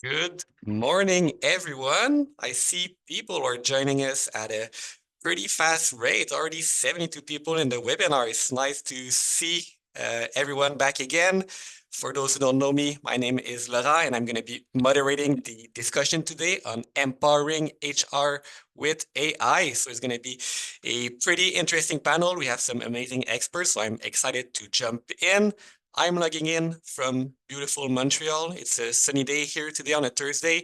Good morning, everyone. I see people are joining us at a pretty fast rate. Already 72 people in the webinar. It's nice to see everyone back again. For those who don't know me, my name is Laurent, and I'm going to be moderating the discussion today on empowering HR with AI. So it's going to be a pretty interesting panel. We have some amazing experts, so I'm excited to jump in. I'm logging in from beautiful Montreal. It's a sunny day here today on a Thursday.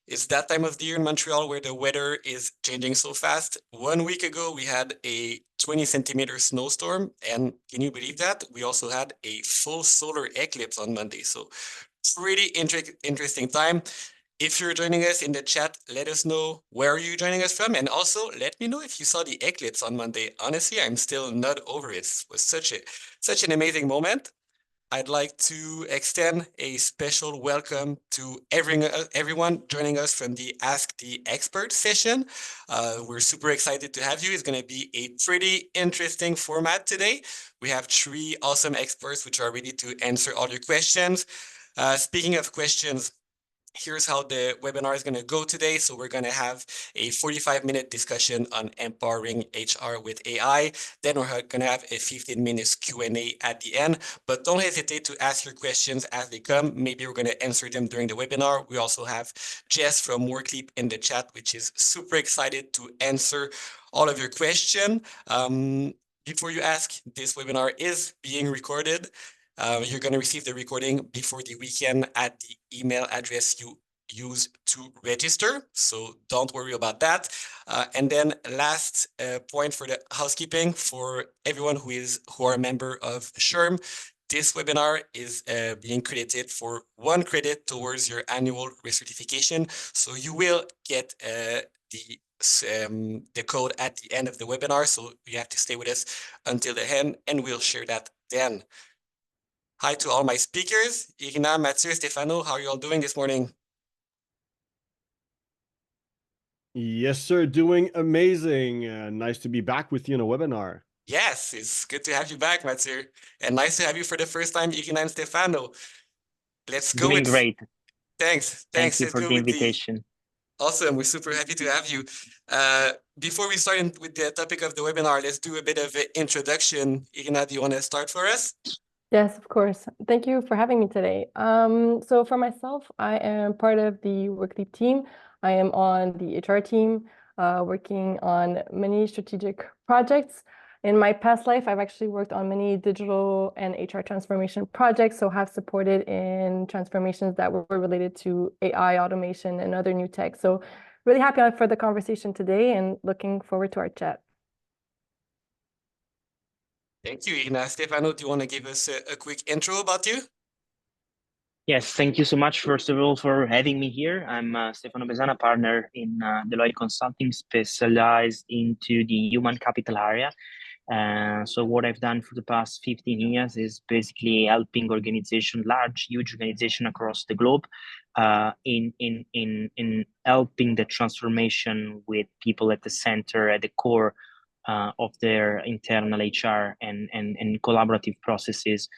It's that time of the year in Montreal where the weather is changing so fast. 1 week ago, we had a 20 centimeter snowstorm. And can you believe that? We also had a full solar eclipse on Monday. So pretty interesting time. If you're joining us in the chat, let us know where are you joining us from. And also let me know if you saw the eclipse on Monday. Honestly, I'm still not over it. It was such an amazing moment. I'd like to extend a special welcome to everyone joining us from the Ask the Expert session. We're super excited to have you. It's going to be a pretty interesting format today. We have three awesome experts which are ready to answer all your questions. Speaking of questions, here's how the webinar is going to go today. So we're going to have a 45-minute discussion on empowering HR with AI. Then we're going to have a 15 minutes Q&A at the end. But don't hesitate to ask your questions as they come. Maybe we're going to answer them during the webinar. We also have Jess from Workleap in the chat, which is super excited to answer all of your questions. Before you ask, this webinar is being recorded. You're going to receive the recording before the weekend at the email address you use to register. So don't worry about that. And then last point for the housekeeping for everyone who are a member of SHRM, this webinar is being credited for 1 credit towards your annual recertification. So you will get the code at the end of the webinar. So you have to stay with us until the end, and we'll share that then. Hi to all my speakers, Irina, Mathieu, Stefano. How are you all doing this morning? Yes, sir. Doing amazing. Nice to be back with you in a webinar. Yes, it's good to have you back, Mathieu. And nice to have you for the first time, Irina and Stefano. Let's go Doing with... great. Thanks. Thank you Let's for go the with the... invitation. Awesome. We're super happy to have you. Before we start with the topic of the webinar, let's do a bit of an introduction. Irina, do you want to start for us? Yes, of course. Thank you for having me today. So for myself, I am part of the Workleap team. I am on the HR team, working on many strategic projects. In my past life, I've actually worked on many digital and HR transformation projects, so have supported in transformations that were related to AI automation and other new tech. So really happy for the conversation today and looking forward to our chat. Thank you, Irina. Stefano, do you want to give us a quick intro about you? Yes, thank you so much, first of all, for having me here. I'm Stefano Besana, partner in Deloitte Consulting, specialized into the human capital area. So what I've done for the past 15 years is basically helping huge organization across the globe, in helping the transformation with people at the center, at the core of their internal HR and collaborative processes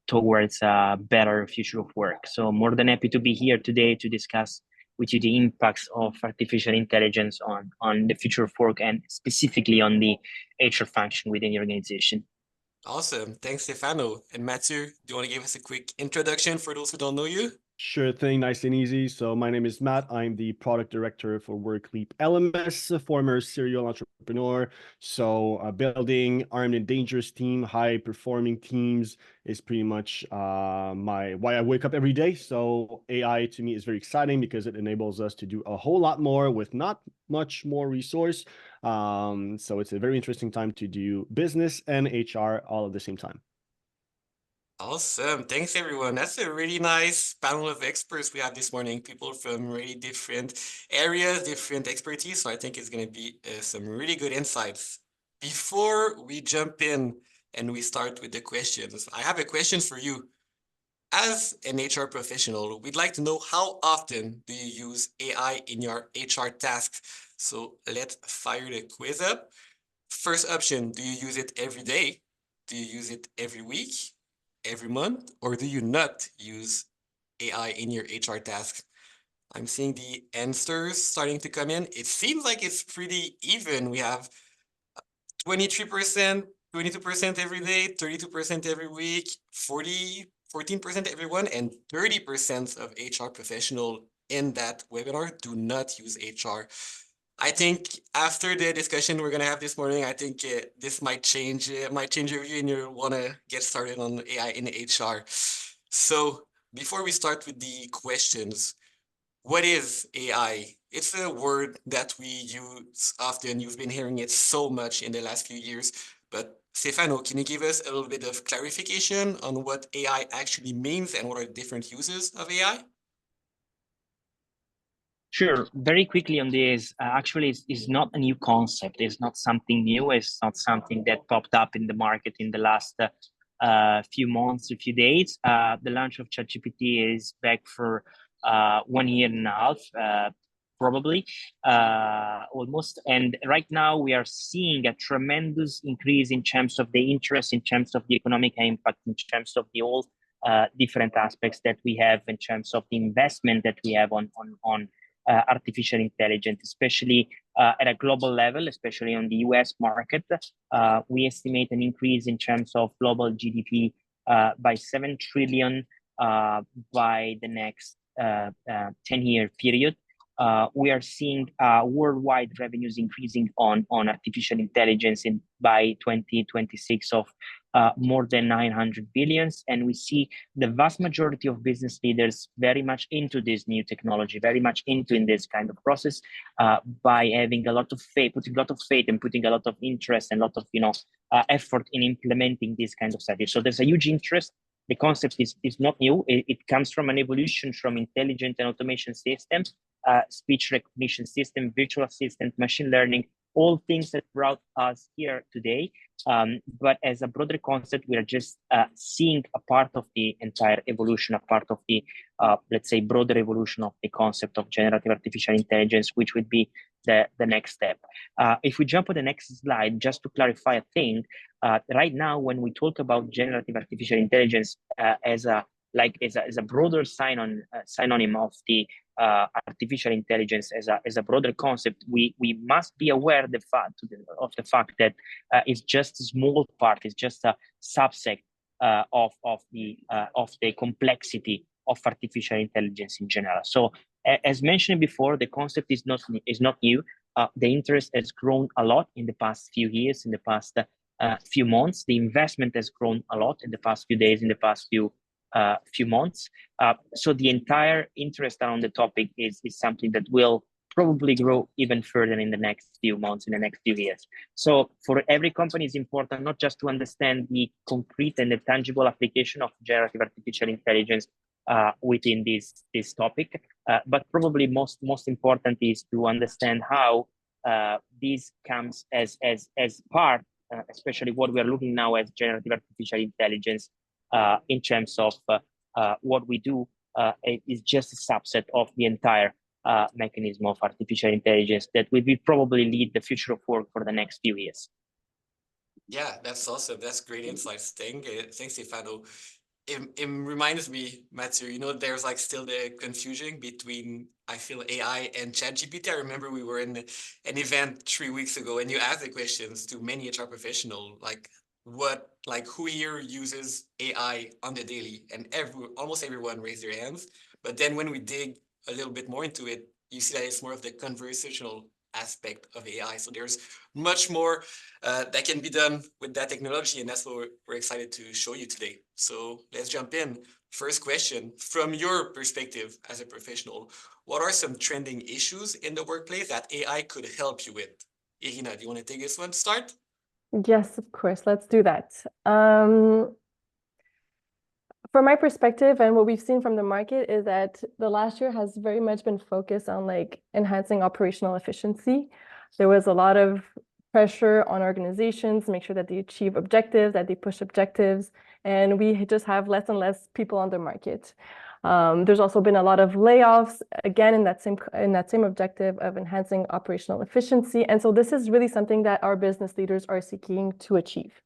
towards a better future of work. So more than happy to be here today to discuss with you the impacts of artificial intelligence on the future of work and specifically on the HR function within the organization. Awesome. Thanks, Stefano. And Mathieu, do you want to give us a quick introduction for those who don't know you? Sure thing, nice and easy. So my name is Matt. I'm the product director for Workleap LMS, a former serial entrepreneur. So building armed and dangerous team, high performing teams is pretty much why I wake up every day. So AI to me is very exciting because it enables us to do a whole lot more with not much more resource. So it's a very interesting time to do business and HR all at the same time. Awesome. Thanks, everyone. That's a really nice panel of experts we have this morning. People from really different areas, different expertise. So I think it's going to be some really good insights. Before we jump in and we start with the questions, I have a question for you. As an HR professional, we'd like to know how often do you use AI in your HR tasks? So let's fire the quiz up. First option, do you use it every day? Do you use it every week, every month, or do you not use AI in your HR tasks? I'm seeing the answers starting to come in. It seems like it's pretty even. We have 23%, 22% every day, 32% every week, 14% everyone, and 30% of HR professional in that webinar do not use HR. I think after the discussion we're gonna have this morning, I think this might change your view, and you wanna get started on AI in HR. So before we start with the questions, what is AI? It's a word that we use often. You've been hearing it so much in the last few years. But Stefano, can you give us a little bit of clarification on what AI actually means and what are the different uses of AI? Sure. Very quickly on this, actually, it's not a new concept. It's not something new. It's not something that popped up in the market in the last few months, a few days. The launch of ChatGPT is back for 1 year and a half, probably, almost. And right now we are seeing a tremendous increase in terms of the interest, in terms of the economic impact, in terms of the all different aspects that we have, in terms of the investment that we have on artificial intelligence, especially at a global level, especially on the US market. We estimate an increase in terms of global GDP by 7 trillion by the next 10-year period. We are seeing worldwide revenues increasing on artificial intelligence by 2026 of more than 900 billions. And we see the vast majority of business leaders very much into this new technology, very much into in this kind of process, by having a lot of faith, putting a lot of faith and putting a lot of interest and a lot of effort in implementing this kind of studies. So there's a huge interest. The concept is not new. It comes from an evolution from intelligent and automation systems, speech recognition system, virtual assistant, machine learning, all things that brought us here today. But as a broader concept, we are just seeing a part of the entire evolution, a part of the, let's say, broader evolution of the concept of generative artificial intelligence, which would be the next step. If we jump on the next slide, just to clarify a thing, right now, when we talk about generative artificial intelligence as a broader synonym of the artificial intelligence as a broader concept, we must be aware of the fact that it's just a small part, it's just a subset of the complexity of artificial intelligence in general. So as mentioned before, the concept is not new. The interest has grown a lot in the past few years, in the past few months. The investment has grown a lot in the past few days, in the past few months. So the entire interest around the topic is something that will probably grow even further in the next few months, in the next few years. So for every company, it's important not just to understand the concrete and the tangible application of generative artificial intelligence within this topic, but probably most important is to understand how this comes as part, especially what we are looking now as generative artificial intelligence, in terms of what we do, is just a subset of the entire mechanism of artificial intelligence that will probably lead the future of work for the next few years. Yeah, that's awesome. That's great insights. Thanks, Stefano. It reminds me, Mathieu, there's like still the confusion between, I feel, AI and ChatGPT. I remember we were in an event 3 weeks ago and you asked the questions to many HR professionals, who here uses AI on the daily, and almost everyone raised their hands. But then when we dig a little bit more into it, you see that it's more of the conversational aspect of AI. So there's much more that can be done with that technology, and that's what we're excited to show you today. So let's jump in. First question, from your perspective as a professional, what are some trending issues in the workplace that AI could help you with? Irina, do you want to take this one to start? Yes, of course. Let's do that. From my perspective, and what we've seen from the market, is that the last year has very much been focused on enhancing operational efficiency. There was a lot of pressure on organizations to make sure that they achieve objectives, that they push objectives, and we just have less and less people on the market. There's also been a lot of layoffs, again, in that same objective of enhancing operational efficiency. And so this is really something that our business leaders are seeking to achieve.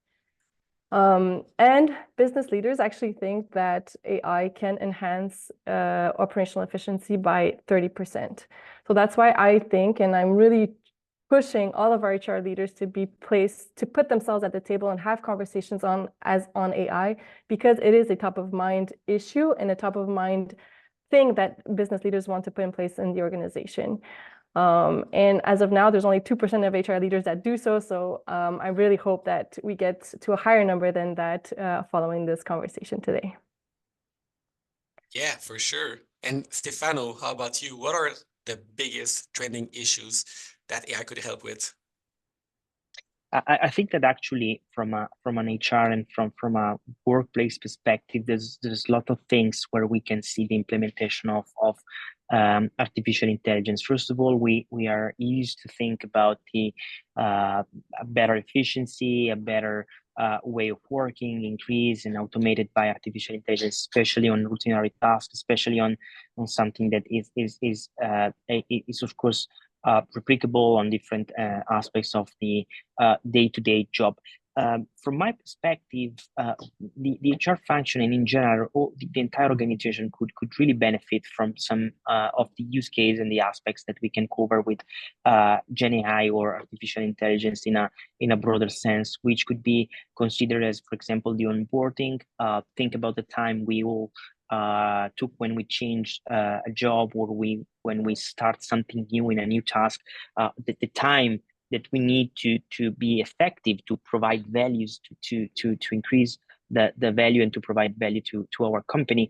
And business leaders actually think that AI can enhance operational efficiency by 30%. So that's why I think, and I'm really pushing all of our HR leaders to be placed, to put themselves at the table and have conversations on AI, because it is a top of mind issue and a top of mind thing that business leaders want to put in place in the organization. And as of now, there's only 2% of HR leaders that do so. So I really hope that we get to a higher number than that following this conversation today. Yeah, for sure. And Stefano, how about you? What are the biggest trending issues that AI could help with? I think that actually from an HR and from a workplace perspective, there's a lot of things where we can see the implementation of artificial intelligence. First of all, we are used to think about the a better efficiency, a better way of working, increase and automated by artificial intelligence, especially on routinary tasks, especially on something that is of course replicable on different aspects of the day-to-day job. From my perspective, the HR function and in general, the entire organization could really benefit from some of the use case and the aspects that we can cover with Gen AI or artificial intelligence in a broader sense, which could be considered as, for example, the onboarding. Think about the time we all took when we change a job or when we start something new in a new task, the time that we need to be effective, to provide values, to increase the value and to provide value to our company,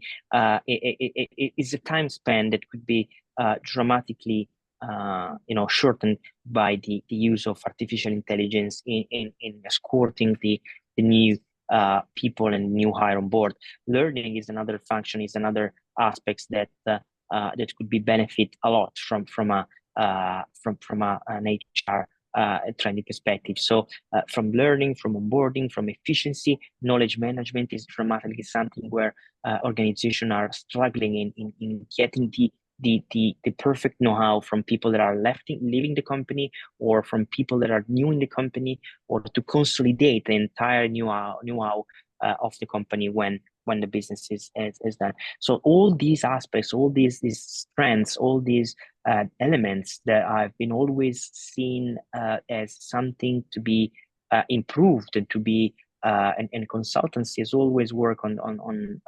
it is a time span that could be dramatically shortened by the use of artificial intelligence in escorting the new people and new hire on board. Learning is another function, is another aspects that could be benefit a lot from an HR trending perspective. So from learning, from onboarding, from efficiency, knowledge management is dramatically something where organizations are struggling in getting the perfect know-how from people that are leaving the company or from people that are new in the company, or to consolidate the entire know-how of the company when the business is done. So all these aspects, all these trends, all these elements that I've been always seen as something to be improved and to be and consultancy has always worked on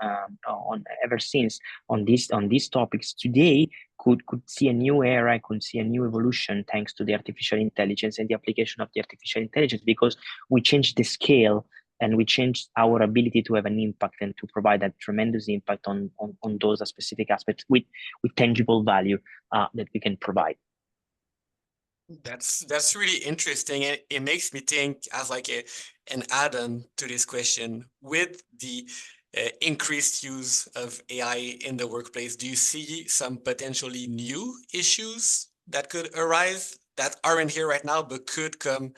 ever since on these topics. Today could see a new era, could see a new evolution thanks to the artificial intelligence and the application of the artificial intelligence, because we changed the scale and we changed our ability to have an impact and to provide a tremendous impact on those specific aspects with tangible value that we can provide. That's really interesting, and it makes me think as like an add-on to this question. With the increased use of AI in the workplace, do you see some potentially new issues that could arise that aren't here right now but could come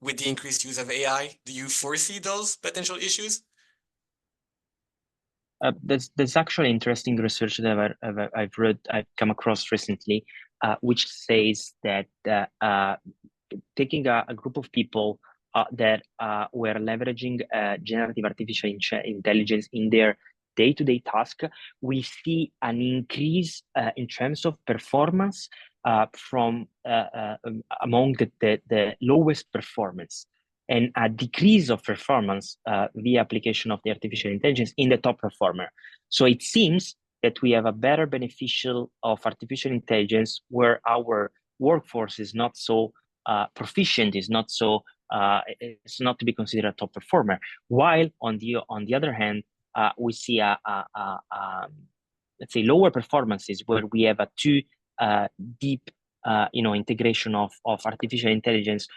with the increased use of AI? Do you foresee those potential issues? There's actually interesting research that I've come across recently, which says that taking a group of people that were leveraging generative artificial intelligence in their day-to-day task, we see an increase in terms of performance from among the lowest performance, and a decrease of performance via application of the artificial intelligence in the top performer. So it seems that we have a better beneficial of artificial intelligence where our workforce is not so proficient, is not so it's not to be considered a top performer. While on the other hand, we see let's say lower performances where we have a too deep integration of artificial intelligence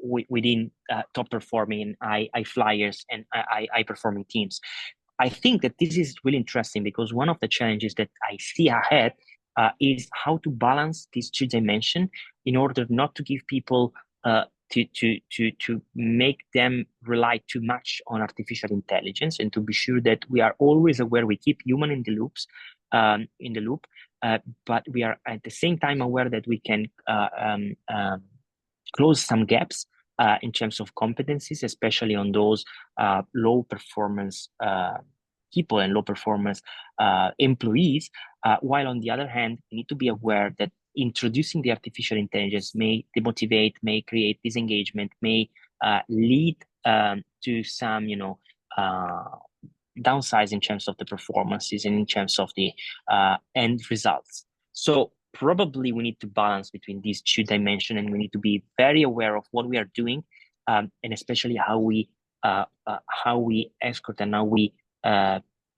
within top performing high flyers and high performing teams. I think that this is really interesting because one of the challenges that I see ahead is how to balance these two dimensions in order not to give people to make them rely too much on artificial intelligence, and to be sure that we are always aware, we keep human in the loop, but we are at the same time aware that we can close some gaps in terms of competencies, especially on those low performance people and low performance employees. While on the other hand, we need to be aware that introducing the artificial intelligence may demotivate, may create disengagement, may lead to some, downsides in terms of the performances and in terms of the end results. So probably we need to balance between these two dimensions, and we need to be very aware of what we are doing, and especially how we escort and how we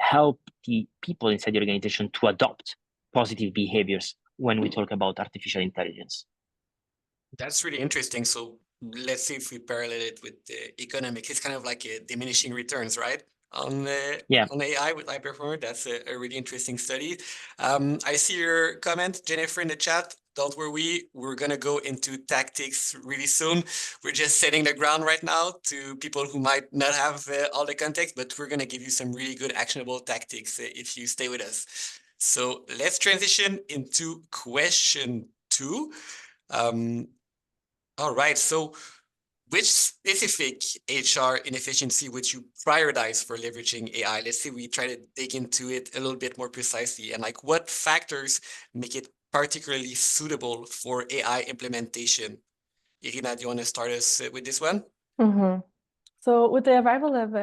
help the people inside the organization to adopt positive behaviors when we talk about artificial intelligence. That's really interesting. So let's see if we parallel it with the economics. It's kind of like a diminishing returns, right? On AI with high performer. That's a really interesting study. I see your comment, Jennifer, in the chat. Don't worry, we're going to go into tactics really soon. We're just setting the ground right now to people who might not have all the context, but we're going to give you some really good actionable tactics if you stay with us. So let's transition into question 2. All right, so which specific HR inefficiency would you prioritize for leveraging AI? Let's say we try to dig into it a little bit more precisely, and like what factors make it particularly suitable for AI implementation? Irina, do you want to start us with this one? So with the arrival of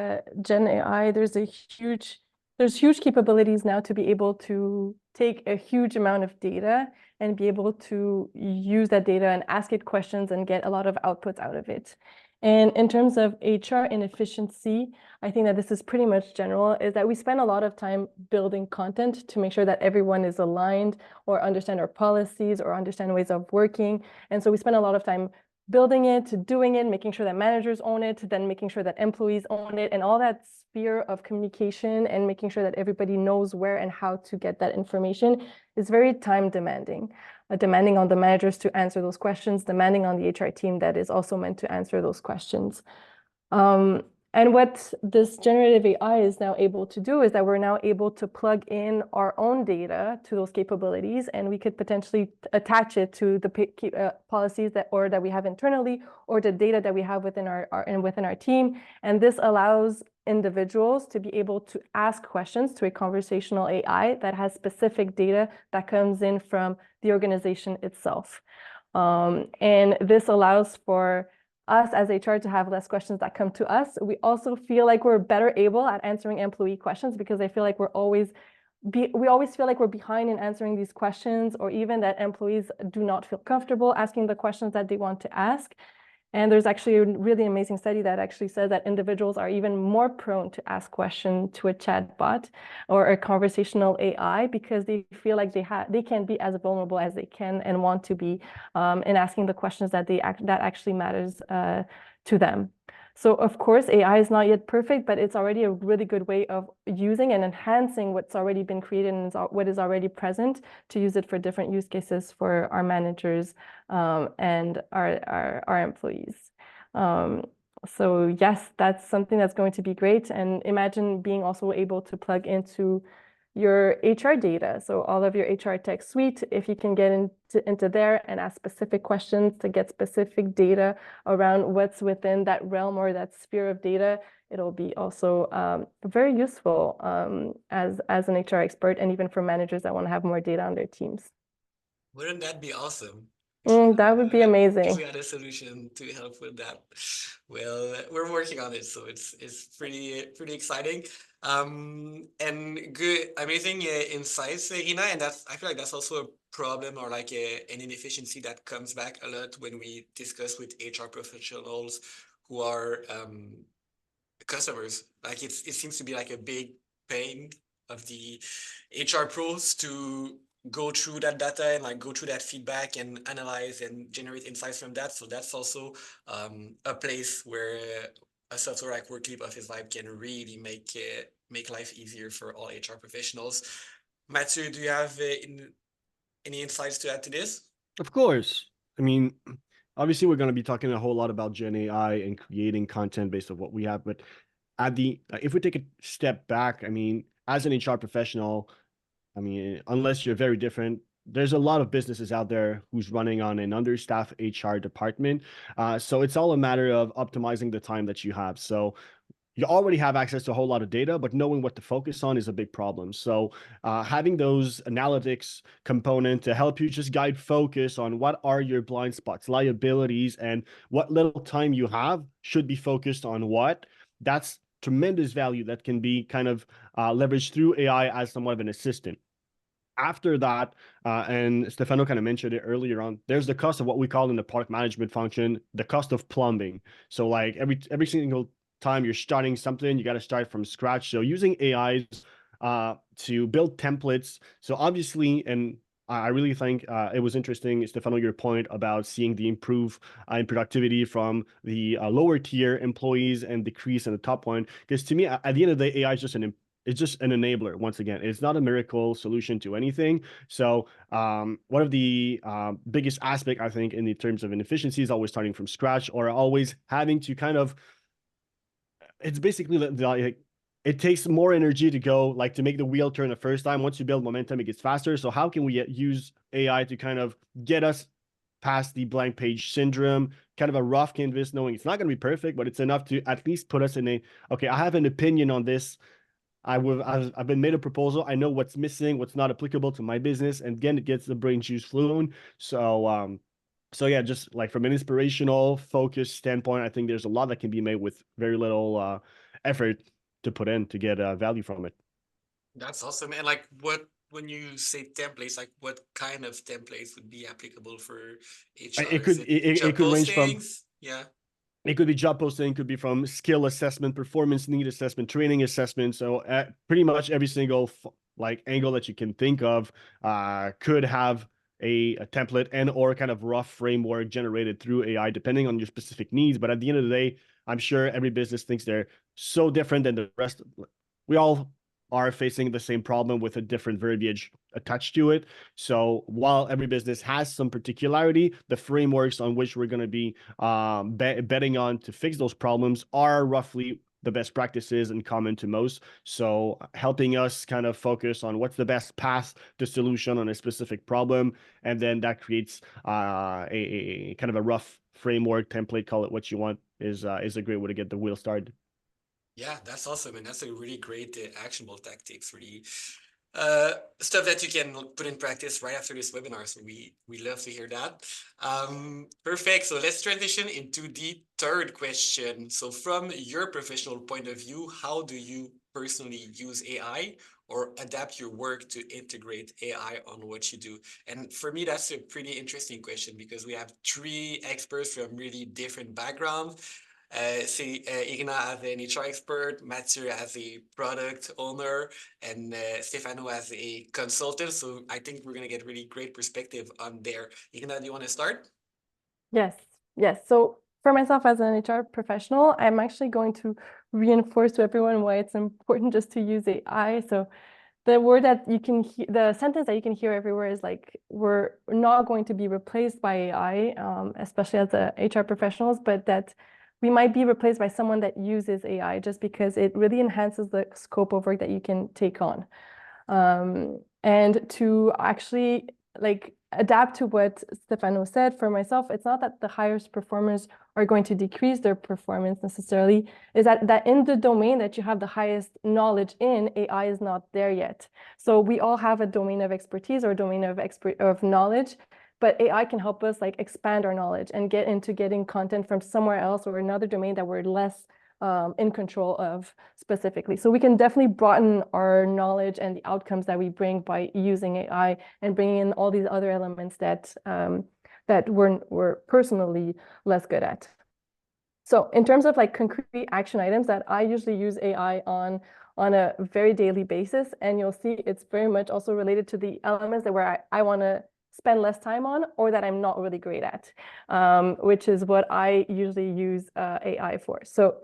Gen AI, there's huge capabilities now to be able to take a huge amount of data and be able to use that data and ask it questions and get a lot of outputs out of it. And in terms of HR inefficiency, I think that this is pretty much general, is that we spend a lot of time building content to make sure that everyone is aligned or understand our policies or understand ways of working. And so we spend a lot of time building it, doing it, making sure that managers own it, then making sure that employees own it, and all that sphere of communication and making sure that everybody knows where and how to get that information is very time demanding. Demanding on the managers to answer those questions, demanding on the HR team that is also meant to answer those questions. And what this generative AI is now able to do is that we're now able to plug in our own data to those capabilities, and we could potentially attach it to the policies that we have internally, or the data that we have within our team. And this allows individuals to be able to ask questions to a conversational AI that has specific data that comes in from the organization itself. And this allows for us as HR to have less questions that come to us. We also feel like we're better able at answering employee questions, because I feel like we always feel like we're behind in answering these questions, or even that employees do not feel comfortable asking the questions that they want to ask. And there's actually a really amazing study that actually says that individuals are even more prone to ask questions to a chatbot or a conversational AI, because they feel like they can be as vulnerable as they can and want to be in asking the questions that actually matters to them. So of course, AI is not yet perfect, but it's already a really good way of using and enhancing what's already been created and what is already present, to use it for different use cases for our managers and our employees. So yes, that's something that's going to be great. And imagine being also able to plug into your HR data. So all of your HR tech suite, if you can get into there and ask specific questions to get specific data around what's within that realm or that sphere of data, it'll be also very useful as an HR expert, and even for managers that want to have more data on their teams. Wouldn't that be awesome? That would be amazing. If we had a solution to help with that. Well, we're working on it, so it's pretty exciting. And good, amazing insights, Irina. And I feel like that's also a problem, or like an inefficiency that comes back a lot when we discuss with HR professionals who are customers. Like it seems to be like a big pain of the HR pros to go through that data and like go through that feedback and analyze and generate insights from that. So that's also a place where a software like Workleap Office Vibe can really make life easier for all HR professionals. Mathieu, do you have any insights to add to this? Of course. I mean, obviously we're going to be talking a whole lot about Gen AI and creating content based on what we have, but if we take a step back, I mean, as an HR professional, I mean, unless you're very different, there's a lot of businesses out there who's running on an understaffed HR department. So it's all a matter of optimizing the time that you have. So you already have access to a whole lot of data, but knowing what to focus on is a big problem. So having those analytics component to help you just guide focus on what are your blind spots, liabilities, and what little time you have should be focused on what, that's tremendous value that can be kind of leveraged through AI as somewhat of an assistant. After that, and Stefano kind of mentioned it earlier on, there's the cost of what we call in the product management function, the cost of plumbing. So like every single time you're starting something, you got to start from scratch. So using AIs to build templates. So obviously, and I really think it was interesting, Stefano, your point about seeing the improve in productivity from the lower tier employees and decrease in the top one. Because to me, at the end of the day, AI is just it's just an enabler. Once again, it's not a miracle solution to anything. So one of the biggest aspect, I think, in the terms of inefficiency is always starting from scratch, or always having to kind of, it's basically like it takes more energy to go, like, to make the wheel turn the first time. Once you build momentum, it gets faster. So how can we use AI to kind of get us past the blank page syndrome, kind of a rough canvas, knowing it's not going to be perfect, but it's enough to at least put us in a, okay, I have an opinion on this. I've been made a proposal. I know what's missing, what's not applicable to my business, and again, it gets the brain juice flowing. So yeah, just like from an inspirational focus standpoint, I think there's a lot that can be made with very little effort to put in to get value from it. That's awesome. And like, what when you say templates, like what kind of templates would be applicable for HR? It Is could it it, job it could range from, postings? Yeah. it could be job posting, could be from skill assessment, performance need assessment, training assessment. So pretty much every single like angle that you can think of could have a template and or kind of rough framework generated through AI, depending on your specific needs. But at the end of the day, I'm sure every business thinks they're so different than the rest. We all are facing the same problem with a different verbiage attached to it. So while every business has some particularity, the frameworks on which we're going to be betting on to fix those problems are roughly the best practices and common to most. So helping us kind of focus on what's the best path to solution on a specific problem. And then that creates a kind of a rough framework template, call it what you want, is a great way to get the wheel started. Yeah, that's awesome. And that's a really great actionable tactics, really stuff that you can put in practice right after this webinar. So we love to hear that. Perfect. So let's transition into the third question. So from your professional point of view, how do you personally use AI or adapt your work to integrate AI on what you do? And for me, that's a pretty interesting question because we have three experts from really different backgrounds. Irina as an HR expert, Mathieu as a product owner, and Stefano as a consultant. So I think we're going to get really great perspective on there. Irina, do you want to start? Yes, yes. So for myself as an HR professional, I'm actually going to reinforce to everyone why it's important just to use AI. So the word that you can hear, the sentence that you can hear everywhere is like, we're not going to be replaced by AI, especially as a HR professionals, but that we might be replaced by someone that uses AI just because it really enhances the scope of work that you can take on. And to actually like adapt to what Stefano said, for myself, it's not that the highest performers are going to decrease their performance necessarily, is that in the domain that you have the highest knowledge in, AI is not there yet. So we all have a domain of expertise or domain of knowledge, but AI can help us like expand our knowledge and get into getting content from somewhere else or another domain that we're less in control of specifically. So we can definitely broaden our knowledge and the outcomes that we bring by using AI and bringing in all these other elements that that we're personally less good at. So in terms of like concrete action items that I usually use AI on a very daily basis, and you'll see it's very much also related to the elements that where I want to spend less time on or that I'm not really great at, which is what I usually use AI for. So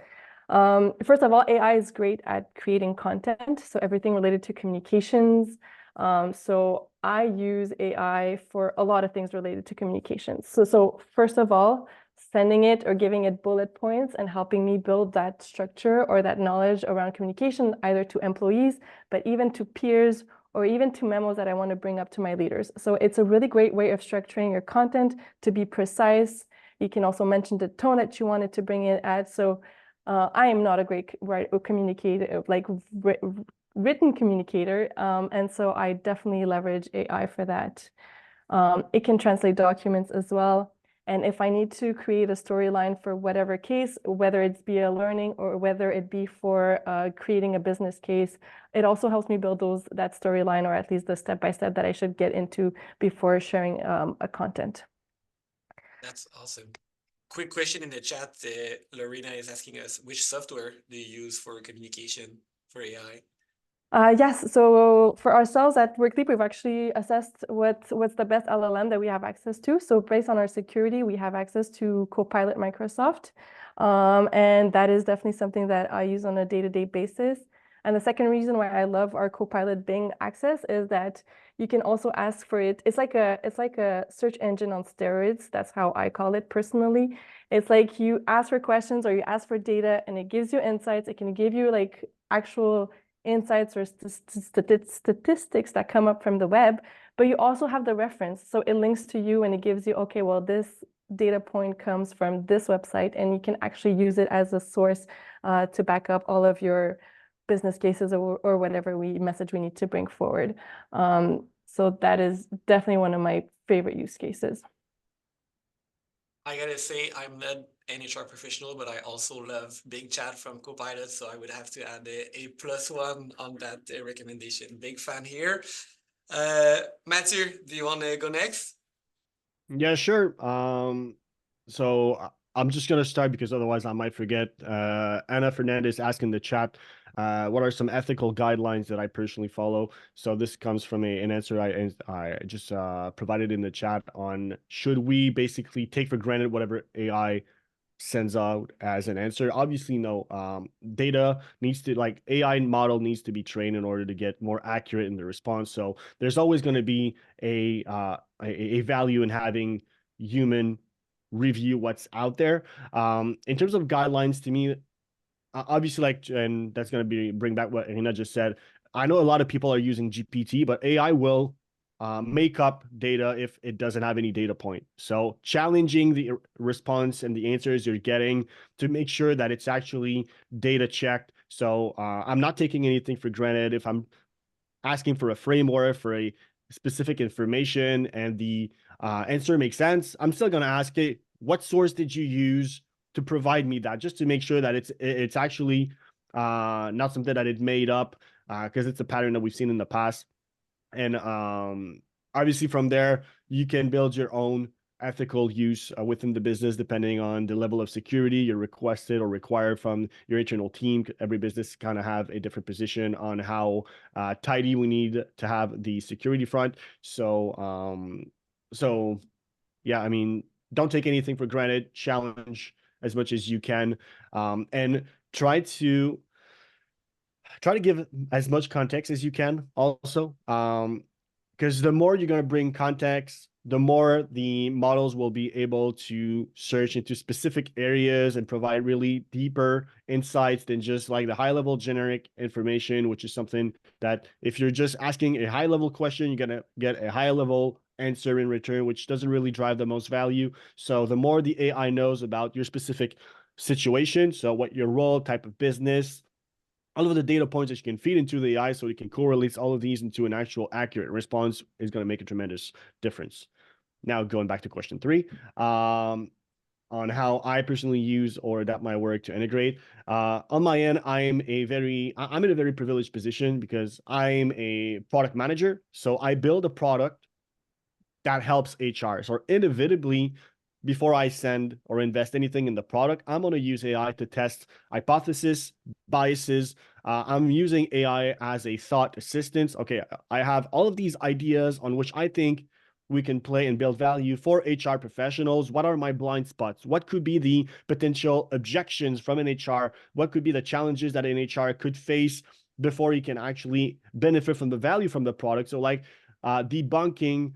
first of all, AI is great at creating content. So everything related to communications. So I use AI for a lot of things related to communications. So first of all, sending it or giving it bullet points and helping me build that structure or that knowledge around communication, either to employees, but even to peers or even to memos that I want to bring up to my leaders. So it's a really great way of structuring your content to be precise. You can also mention the tone that you wanted to bring it at. So I am not a great communicator, like written communicator. And so I definitely leverage AI for that. It can translate documents as well. And if I need to create a storyline for whatever case, whether it's be a learning or whether it be for creating a business case, it also helps me build that storyline, or at least the step-by-step that I should get into before sharing a content. That's awesome. Quick question in the chat. Lorena is asking us, which software do you use for communication for AI? Yes, so for ourselves at Workleap, we've actually assessed what's the best LLM that we have access to. So based on our security, we have access to Copilot Microsoft. And that is definitely something that I use on a day-to-day basis. And the second reason why I love our Copilot Bing access is that you can also ask for it. It's like a search engine on steroids. That's how I call it personally. It's like you ask for questions or you ask for data and it gives you insights. It can give you like actual insights or statistics that come up from the web, but you also have the reference. So it links to you and it gives you, okay, well, this data point comes from this website, and you can actually use it as a source to back up all of your business cases or whatever message we need to bring forward. So that is definitely one of my favorite use cases. I gotta say, I'm not an HR professional, but I also love Big Chat from Copilot, so I would have to add a +1 on that recommendation. Big fan here. Mathieu, do you want to go next? Yeah, sure. So I'm just gonna start because otherwise I might forget. Anna Fernandez asked in the chat, what are some ethical guidelines that I personally follow? So this comes from an answer I just provided in the chat on, should we basically take for granted whatever AI sends out as an answer? Obviously, no. Data needs to, like, AI model needs to be trained in order to get more accurate in the response. So there's always going to be a value in having human review what's out there. In terms of guidelines, to me, obviously, like, and that's going to bring back what Irina just said. I know a lot of people are using GPT, but AI will make up data if it doesn't have any data point. So challenging the response and the answers you're getting to make sure that it's actually data checked. So I'm not taking anything for granted. If I'm asking for a framework for a specific information and the answer makes sense, I'm still going to ask it, what source did you use to provide me that, just to make sure that it's actually not something that it made up, because it's a pattern that we've seen in the past. And obviously from there, you can build your own ethical use within the business, depending on the level of security you're requested or required from your internal team. Every business kind of have a different position on how tidy we need to have the security front. So, yeah, I mean, don't take anything for granted. Challenge as much as you can, and try to give as much context as you can also, because the more you're going to bring context, the more the models will be able to search into specific areas and provide really deeper insights than just like the high level generic information, which is something that if you're just asking a high level question, you're going to get a high level answer in return, which doesn't really drive the most value. So the more the AI knows about your specific situation, so what your role, type of business, all of the data points that you can feed into the AI so it can correlate all of these into an actual accurate response, is going to make a tremendous difference. Now, going back to question 3, on how I personally use or adapt my work to integrate. On my end, I'm in a very privileged position because I'm a product manager. So I build a product that helps HR. So inevitably, before I send or invest anything in the product, I'm going to use AI to test hypotheses, biases. I'm using AI as a thought assistant. Okay, I have all of these ideas on which I think we can play and build value for HR professionals. What are my blind spots? What could be the potential objections from an HR? What could be the challenges that an HR could face before you can actually benefit from the value from the product? So like debunking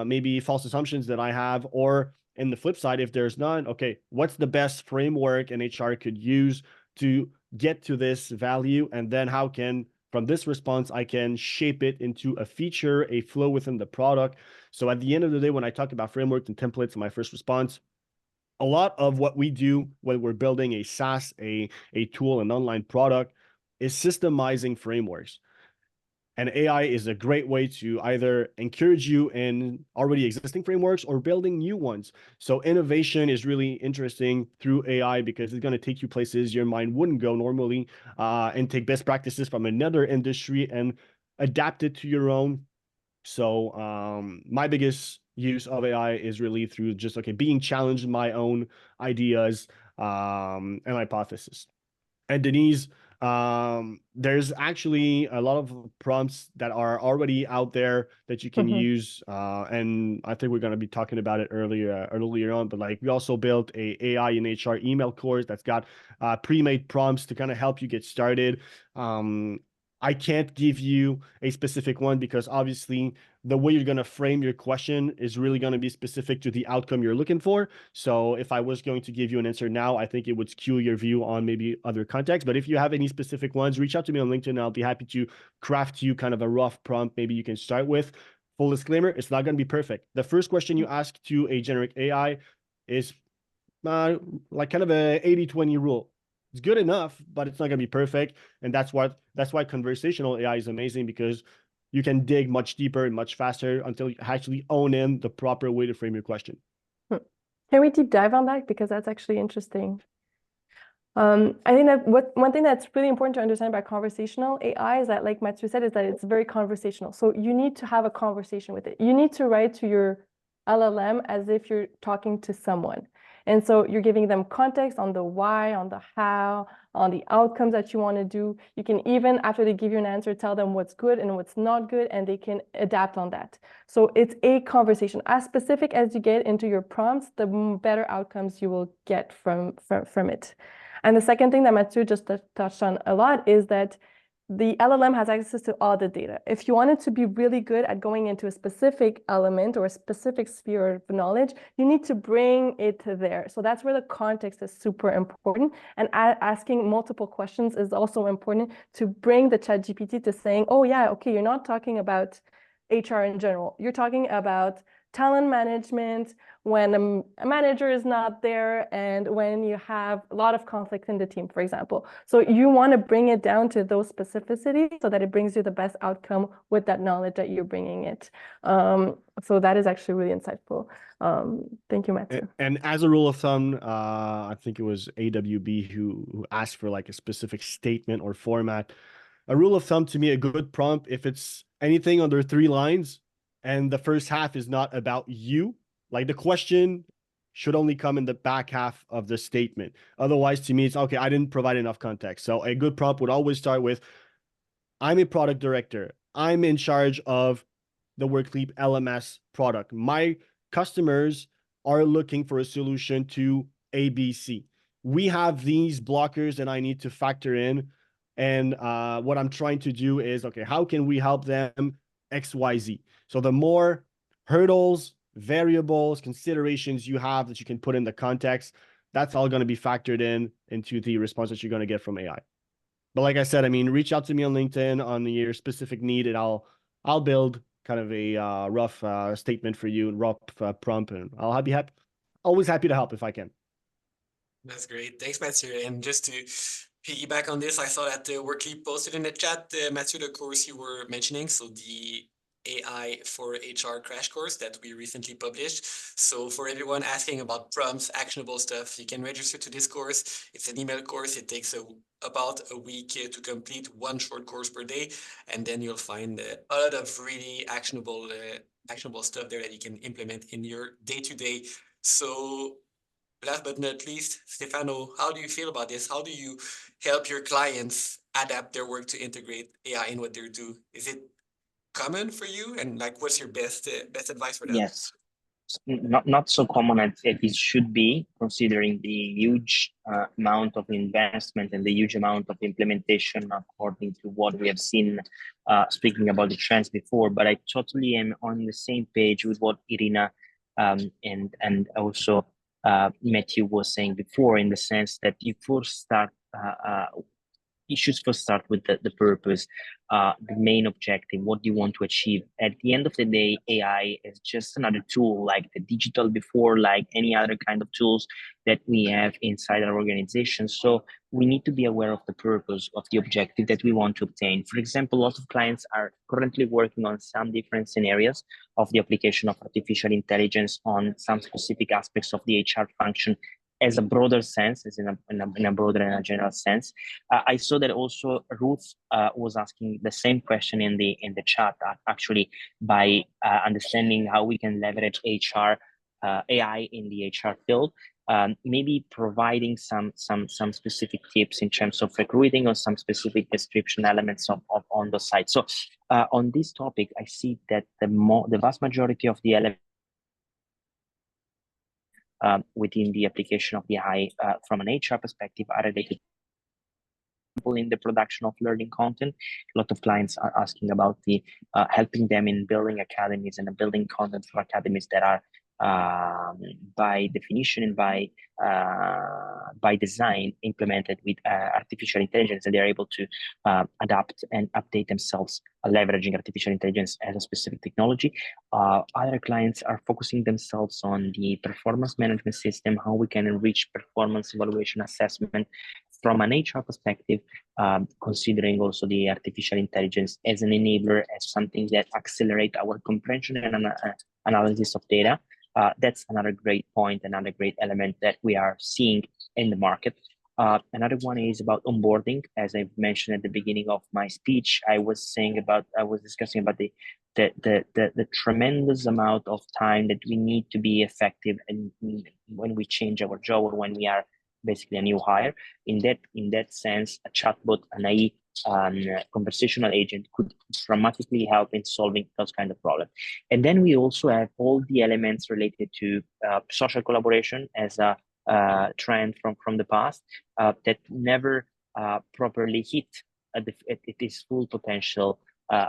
maybe false assumptions that I have, or in the flip side, if there's none, okay, what's the best framework an HR could use to get to this value? And then how can from this response, I can shape it into a feature, a flow within the product. So at the end of the day, when I talk about frameworks and templates in my first response, a lot of what we do when we're building a SaaS, a tool, an online product, is systemizing frameworks. And AI is a great way to either encourage you in already existing frameworks or building new ones. So innovation is really interesting through AI because it's going to take you places your mind wouldn't go normally, and take best practices from another industry and adapt it to your own. So my biggest use of AI is really through just, okay, being challenged in my own ideas and hypothesis. And Denise, there's actually a lot of prompts that are already out there that you can use, and I think we're going to be talking about it earlier on. But like, we also built a AI in HR email course that's got pre-made prompts to kind of help you get started. I can't give you a specific one because obviously the way you're going to frame your question is really going to be specific to the outcome you're looking for. So if I was going to give you an answer now, I think it would skew your view on maybe other contexts. But if you have any specific ones, reach out to me on LinkedIn. I'll be happy to craft you kind of a rough prompt maybe you can start with. Full disclaimer, it's not going to be perfect. The first question you ask to a generic AI is like kind of a 80-20 rule. It's good enough, but it's not going to be perfect. And that's why conversational AI is amazing, because you can dig much deeper and much faster until you actually own in the proper way to frame your question. Can we deep dive on that? Because that's actually interesting. I think that one thing that's really important to understand about conversational AI is that, like Mathieu said, is that it's very conversational. So you need to have a conversation with it. You need to write to your LLM as if you're talking to someone. And so you're giving them context on the why, on the how, on the outcomes that you want to do. You can even, after they give you an answer, tell them what's good and what's not good, and they can adapt on that. So it's a conversation. As specific as you get into your prompts, the better outcomes you will get from it. And the second thing that Mathieu just touched on a lot is that the LLM has access to all the data. If you wanted to be really good at going into a specific element or a specific sphere of knowledge, you need to bring it there. So that's where the context is super important. And asking multiple questions is also important to bring the ChatGPT to saying, oh yeah, okay, you're not talking about HR in general. You're talking about talent management when a manager is not there and when you have a lot of conflict in the team, for example. So you want to bring it down to those specificities so that it brings you the best outcome with that knowledge that you're bringing it. So that is actually really insightful. Thank you, Mathieu. And as a rule of thumb, I think it was AWB who asked for like a specific statement or format. A rule of thumb to me, a good prompt, if it's anything under 3 lines, and the first half is not about you, like the question should only come in the back half of the statement. Otherwise, to me, it's okay, I didn't provide enough context. So a good prompt would always start with, I'm a product director. I'm in charge of the Workleap LMS product. My customers are looking for a solution to ABC. We have these blockers and I need to factor in. And what I'm trying to do is, okay, how can we help them XYZ? So the more hurdles, variables, considerations you have that you can put in the context, that's all going to be factored into the response that you're going to get from AI. But like I said, I mean, reach out to me on LinkedIn on your specific need, and I'll build kind of a rough statement for you, rough prompt, and I'll be happy, always happy to help if I can. That's great. Thanks, Mathieu. And just to piggyback on this, I saw that Workleap posted in the chat, Mathieu, the course you were mentioning. So the AI for HR crash course that we recently published. So for everyone asking about prompts, actionable stuff, you can register to this course. It's an email course. It takes about a week to complete, 1 short course per day. And then you'll find a lot of really actionable stuff there that you can implement in your day-to-day. So last but not least, Stefano, how do you feel about this? How do you help your clients adapt their work to integrate AI in what they do? Is it common for you? And like, what's your best advice for them? Yes, not so common as it should be, considering the huge amount of investment and the huge amount of implementation according to what we have seen, speaking about the trends before. But I totally am on the same page with what Irina and also Mathieu was saying before, in the sense that you first start should first start with the purpose, the main objective. What do you want to achieve? At the end of the day, AI is just another tool, like the digital before, like any other kind of tools that we have inside our organization. So we need to be aware of the purpose of the objective that we want to obtain. For example, a lot of clients are currently working on some different scenarios of the application of artificial intelligence on some specific aspects of the HR function as a broader sense, as in a broader and a general sense. I saw that also Ruth was asking the same question in the chat, actually, by understanding how we can leverage HR AI in the HR field. Maybe providing some specific tips in terms of recruiting or some specific description elements of on the site. So on this topic, I see that the vast majority of the elements within the application of the AI from an HR perspective are related in the production of learning content. A lot of clients are asking about the helping them in building academies and building content for academies that are by definition and by design implemented with artificial intelligence, and they're able to adapt and update themselves leveraging artificial intelligence as a specific technology. Other clients are focusing themselves on the performance management system, how we can enrich performance evaluation assessment from an HR perspective, considering also the artificial intelligence as an enabler, as something that accelerates our comprehension and analysis of data. That's another great point, another great element that we are seeing in the market. Another one is about onboarding. As I mentioned at the beginning of my speech, I was discussing about the tremendous amount of time that we need to be effective, and when we change our job or when we are basically a new hire. In that sense, a chatbot, an AI conversational agent could dramatically help in solving those kind of problems. And then we also have all the elements related to social collaboration as a trend from the past that never properly hit at its full potential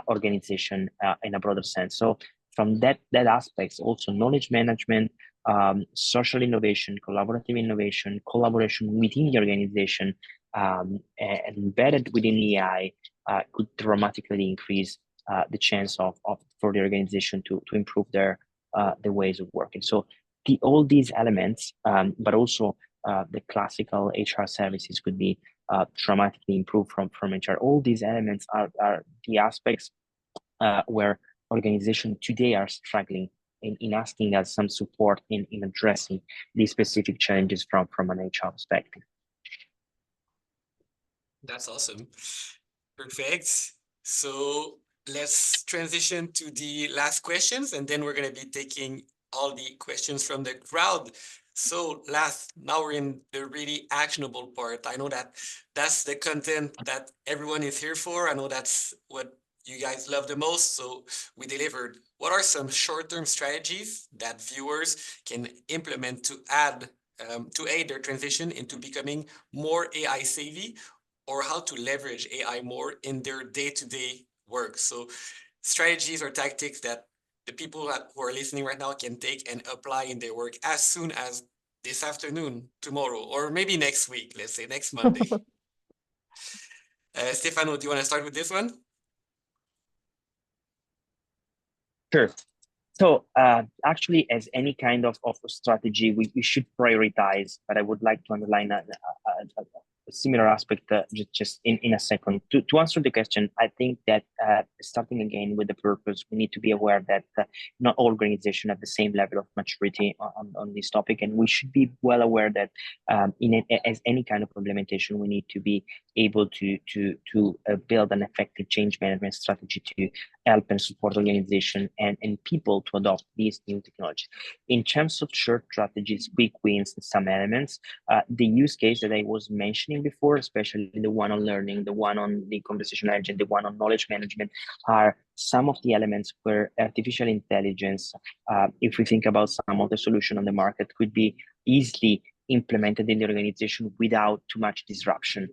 organization in a broader sense. So from that aspects, also knowledge management, social innovation, collaborative innovation, collaboration within the organization, embedded within the AI could dramatically increase the chance for the organization to improve their ways of working. So all these elements, but also the classical HR services could be dramatically improved from HR. All these elements are the aspects where organizations today are struggling in asking us some support in addressing these specific challenges from an HR perspective. That's awesome. Perfect. So let's transition to the last questions, and then we're going to be taking all the questions from the crowd. So now we're in the really actionable part. I know that's the content that everyone is here for. I know that's what you guys love the most, so we delivered. What are some short-term strategies that viewers can implement to aid their transition into becoming more AI savvy, or how to leverage AI more in their day-to-day work? So strategies or tactics that the people who are listening right now can take and apply in their work as soon as this afternoon, tomorrow, or maybe next week, let's say next Monday. Stefano, do you want to start with this one? Sure. So actually, as any kind of strategy, we should prioritize, but I would like to underline a similar aspect just in a second. To answer the question, I think that starting again with the purpose, we need to be aware that not all organizations have the same level of maturity on this topic, and we should be well aware that as any kind of implementation, we need to be able to build an effective change management strategy to help and support organization and people to adopt these new technologies. In terms of short strategies, quick wins, and some elements, the use case that I was mentioning before, especially the one on learning, the one on the conversational agent, the one on knowledge management, are some of the elements where artificial intelligence, if we think about some of the solution on the market, could be easily implemented in the organization without too much disruption.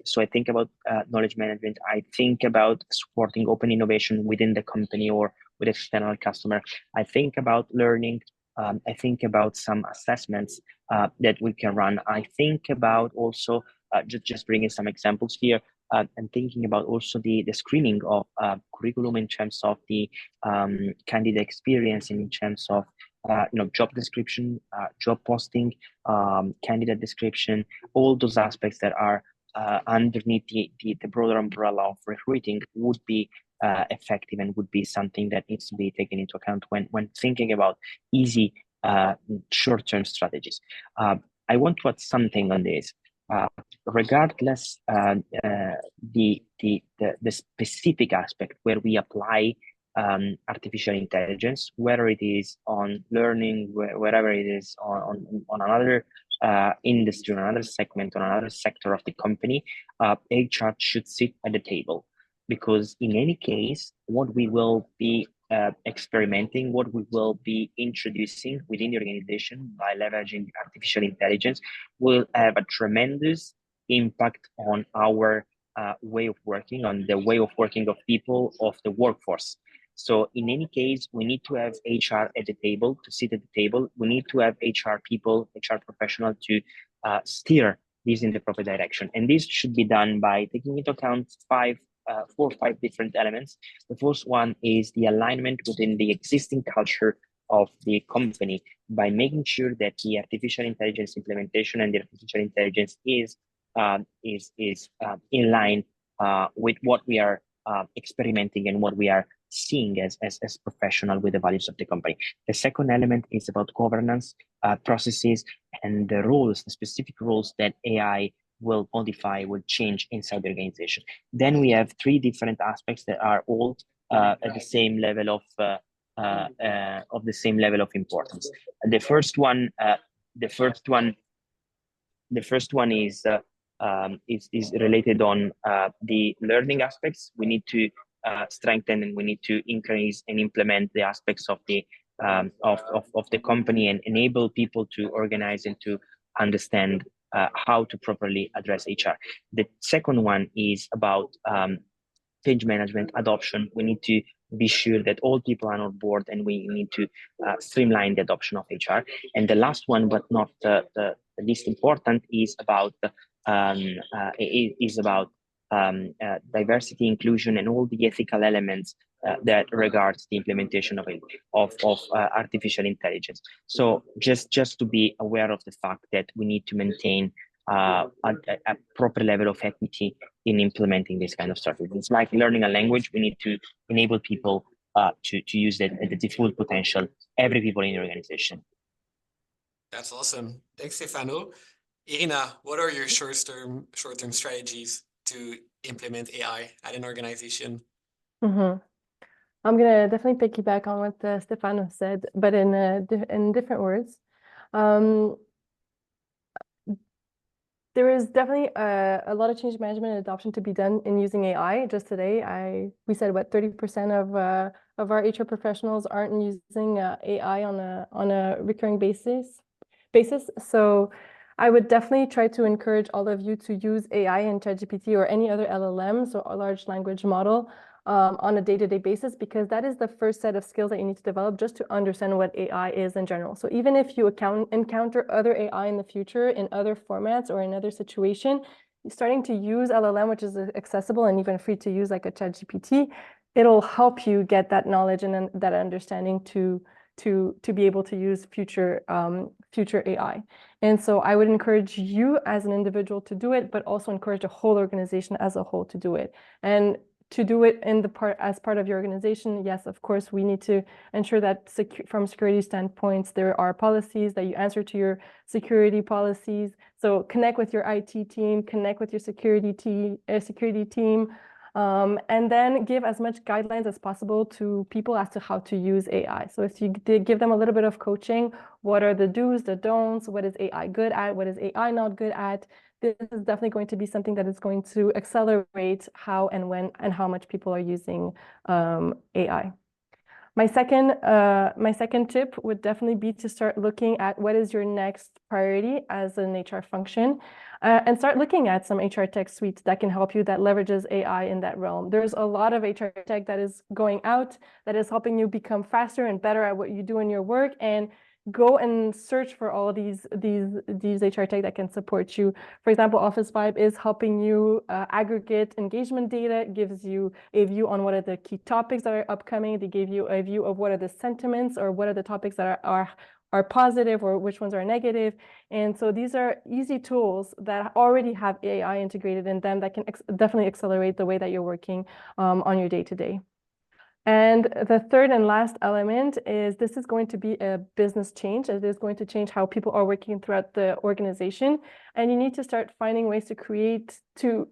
So I think about knowledge management. I think about supporting open innovation within the company or with external customer. I think about learning. I think about some assessments that we can run. I think about also just bringing some examples here, and thinking about also the screening of curriculum in terms of the candidate experience, in terms of job description, job posting, candidate description, all those aspects that are underneath the broader umbrella of recruiting would be effective and would be something that needs to be taken into account when thinking about easy short-term strategies. I want to add something on this. Regardless the specific aspect where we apply artificial intelligence, whether it is on learning, wherever it is on another industry, on another segment, on another sector of the company, HR should sit at the table, because in any case, what we will be experimenting, what we will be introducing within the organization by leveraging artificial intelligence will have a tremendous impact on our way of working, on the way of working of people, of the workforce. So in any case, we need to have HR at the table, to sit at the table. We need to have HR people, HR professionals to steer this in the proper direction. And this should be done by taking into account 4 or 5 different elements. The first one is the alignment within the existing culture of the company, by making sure that the artificial intelligence implementation and the artificial intelligence is in line with what we are experimenting and what we are seeing as professional with the values of the company. The second element is about governance, processes, and the roles, the specific roles that AI will modify, will change inside the organization. Then we have 3 different aspects that are all at the same level of the same level of importance. The first one is related on the learning aspects. We need to strengthen, and we need to increase and implement the aspects of the company, and enable people to organize and to understand how to properly address HR. The second one is about change management adoption. We need to be sure that all people are on board, and we need to streamline the adoption of HR. And the last one, but not the least important, is about diversity, inclusion, and all the ethical elements that regards the implementation of artificial intelligence. So just to be aware of the fact that we need to maintain a proper level of equity in implementing this kind of strategy. It's like learning a language. We need to enable people to use it at the full potential, every people in the organization. That's awesome. Thanks, Stefano. Irina, what are your short-term strategies to implement AI at an organization? I'm gonna definitely piggyback on what Stefano said, but in different words. There is definitely a lot of change management and adoption to be done in using AI. Just today, we said what 30% of our HR professionals aren't using AI on a recurring basis. So I would definitely try to encourage all of you to use AI and ChatGPT or any other LLM, so a large language model, on a day-to-day basis, because that is the first set of skills that you need to develop just to understand what AI is in general. So even if you encounter other AI in the future in other formats or in other situation, starting to use LLM, which is accessible and even free to use, like a ChatGPT, it'll help you get that knowledge and then that understanding to be able to use future AI. And so I would encourage you as an individual to do it, but also encourage the whole organization as a whole to do it. And to do it as part of your organization, yes, of course, we need to ensure that from security standpoints, there are policies that you answer to your security policies. So connect with your IT team, connect with your security team, and then give as much guidelines as possible to people as to how to use AI. So if you give them a little bit of coaching, what are the do's, the don'ts, what is AI good at, what is AI not good at, this is definitely going to be something that is going to accelerate how and when and how much people are using AI. My second tip would definitely be to start looking at what is your next priority as an HR function, and start looking at some HR tech suites that can help you, that leverages AI in that realm. There's a lot of HR tech that is going out, that is helping you become faster and better at what you do in your work, and go and search for all these HR tech that can support you. For example, Office Vibe is helping you aggregate engagement data, gives you a view on what are the key topics that are upcoming. They give you a view of what are the sentiments or what are the topics that are positive or which ones are negative. And so these are easy tools that already have AI integrated in them that can definitely accelerate the way that you're working on your day-to-day. And the third and last element is this is going to be a business change. It is going to change how people are working throughout the organization. And you need to start finding ways to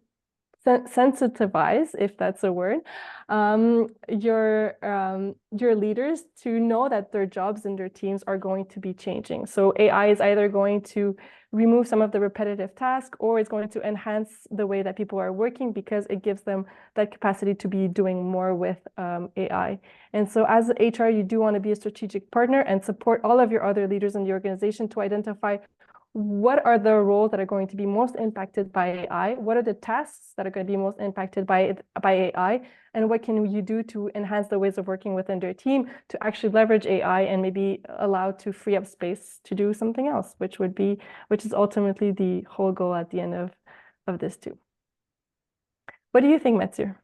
sensitivize, if that's a word, your leaders to know that their jobs and their teams are going to be changing. So AI is either going to remove some of the repetitive tasks, or it's going to enhance the way that people are working because it gives them that capacity to be doing more with AI. And so as HR, you do want to be a strategic partner and support all of your other leaders in the organization to identify what are the roles that are going to be most impacted by AI? What are the tasks that are going to be most impacted by AI? And what can you do to enhance the ways of working within their team to actually leverage AI and maybe allow to free up space to do something else, which is ultimately the whole goal at the end of this too. What do you think, Mathieu?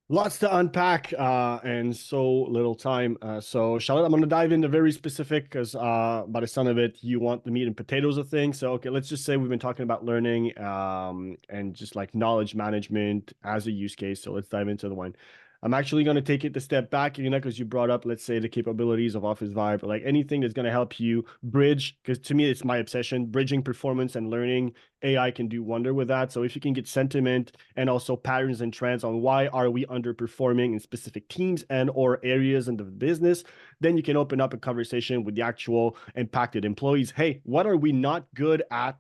Lots to unpack and so little time. So Charlotte, I'm going to dive into very specific because by the sound of it, you want the meat and potatoes of things. So, okay, let's just say we've been talking about learning and just like knowledge management as a use case. So let's dive into the one. I'm actually going to take it a step back, because you brought up, let's say, the capabilities of Office Vibe, like anything that's going to help you bridge, because to me, it's my obsession, bridging performance and learning. AI can do wonder with that. So if you can get sentiment and also patterns and trends on why are we underperforming in specific teams and or areas in the business, then you can open up a conversation with the actual impacted employees. Hey, what are we not good at?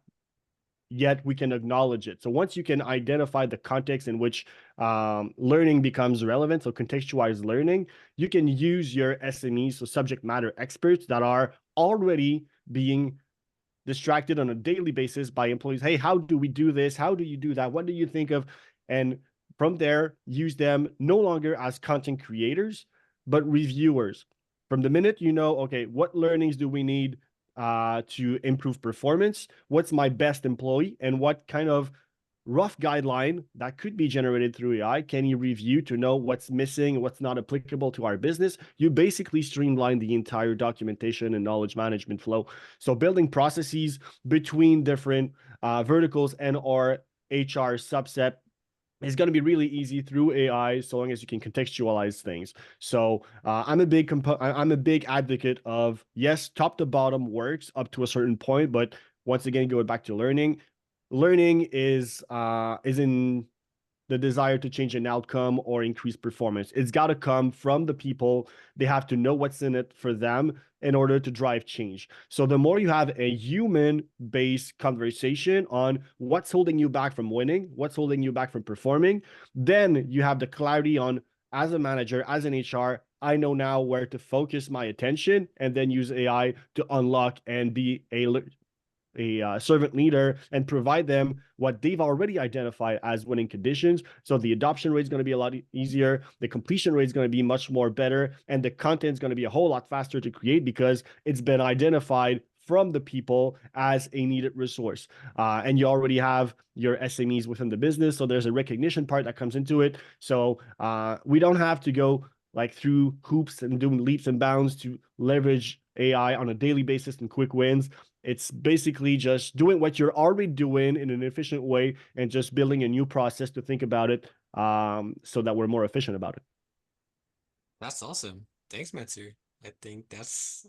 Yet we can acknowledge it. So once you can identify the context in which learning becomes relevant, so contextualized learning, you can use your SMEs, so subject matter experts that are already being distracted on a daily basis by employees. Hey, how do we do this? How do you do that? What do you think of? And from there, use them no longer as content creators, but reviewers. From the minute okay, what learnings do we need to improve performance? What's my best employee? And what kind of rough guideline that could be generated through AI can you review to know what's missing, what's not applicable to our business? You basically streamline the entire documentation and knowledge management flow. So building processes between different verticals and or HR subset is going to be really easy through AI, so long as you can contextualize things. So I'm a big advocate of, yes, top to bottom works up to a certain point, but once again, going back to learning is in the desire to change an outcome or increase performance. It's got to come from the people. They have to know what's in it for them in order to drive change. So the more you have a human-based conversation on what's holding you back from winning, what's holding you back from performing, then you have the clarity on, as a manager, as an HR, I know now where to focus my attention and then use AI to unlock and be a servant leader and provide them what they've already identified as winning conditions. So the adoption rate is going to be a lot easier. The completion rate is going to be much more better. And the content is going to be a whole lot faster to create because it's been identified from the people as a needed resource. And you already have your SMEs within the business. So there's a recognition part that comes into it. So we don't have to go like through hoops and doing leaps and bounds to leverage AI on a daily basis and quick wins. It's basically just doing what you're already doing in an efficient way and just building a new process to think about it so that we're more efficient about it. That's awesome. Thanks, Mathieu. I think that's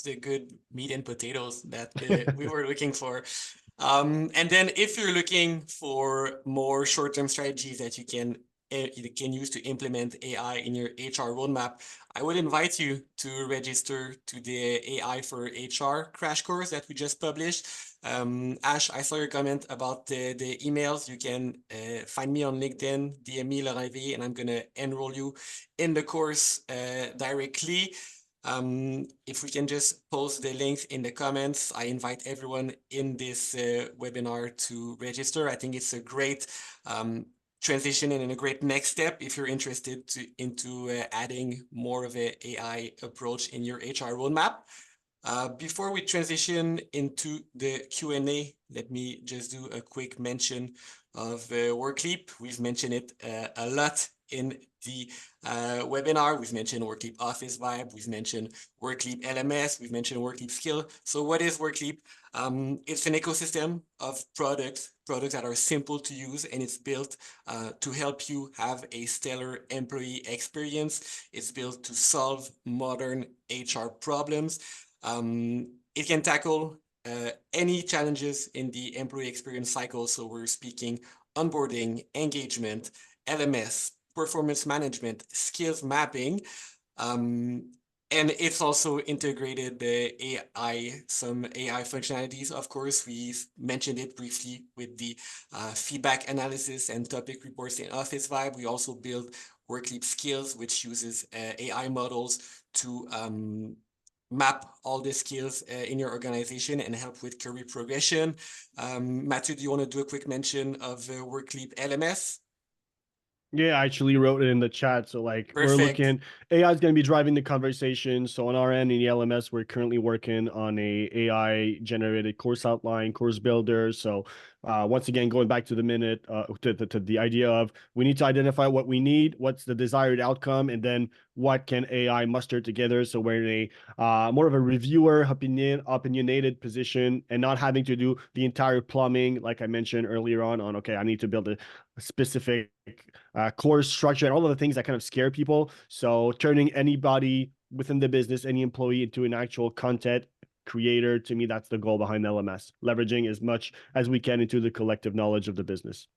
the good meat and potatoes that we were looking for. And then if you're looking for more short-term strategies that you can use to implement AI in your HR roadmap, I would invite you to register to the AI for HR crash course that we just published. Ash, I saw your comment about the emails. You can find me on LinkedIn, DM me, Laurent V, and I'm going to enroll you in the course directly. If we can just post the link in the comments, I invite everyone in this webinar to register. I think it's a great transition and a great next step if you're interested into adding more of an AI approach in your HR roadmap. Before we transition into the Q&A, let me just do a quick mention of Workleap. We've mentioned it a lot in the webinar. We've mentioned Workleap Office Vibe. We've mentioned Workleap LMS. We've mentioned Workleap Skill. So what is Workleap? It's an ecosystem of products that are simple to use, and it's built to help you have a stellar employee experience. It's built to solve modern HR problems. It can tackle any challenges in the employee experience cycle. So we're speaking onboarding, engagement, LMS, performance management, skills mapping. And it's also integrated the some AI functionalities. Of course, we've mentioned it briefly with the feedback analysis and topic reports in Office Vibe. We also build Workleap Skills, which uses AI models to map all the skills in your organization and help with career progression. Mathieu, do you want to do a quick mention of Workleap LMS? Yeah, I actually wrote it in the chat. So like Perfect. we're looking, AI is going to be driving the conversation. So on our end in the LMS, we're currently working on a AI generated course outline, course builder. So once again, going back to the minute, to the idea of we need to identify what we need, what's the desired outcome, and then what can AI muster together. So we're in a more of a reviewer, opinionated position, and not having to do the entire plumbing, like I mentioned earlier on, okay, I need to build a specific course structure and all of the things that kind of scare people. So turning anybody within the business, any employee, into an actual content creator, to me, that's the goal behind LMS, leveraging as much as we can into the collective knowledge of the business.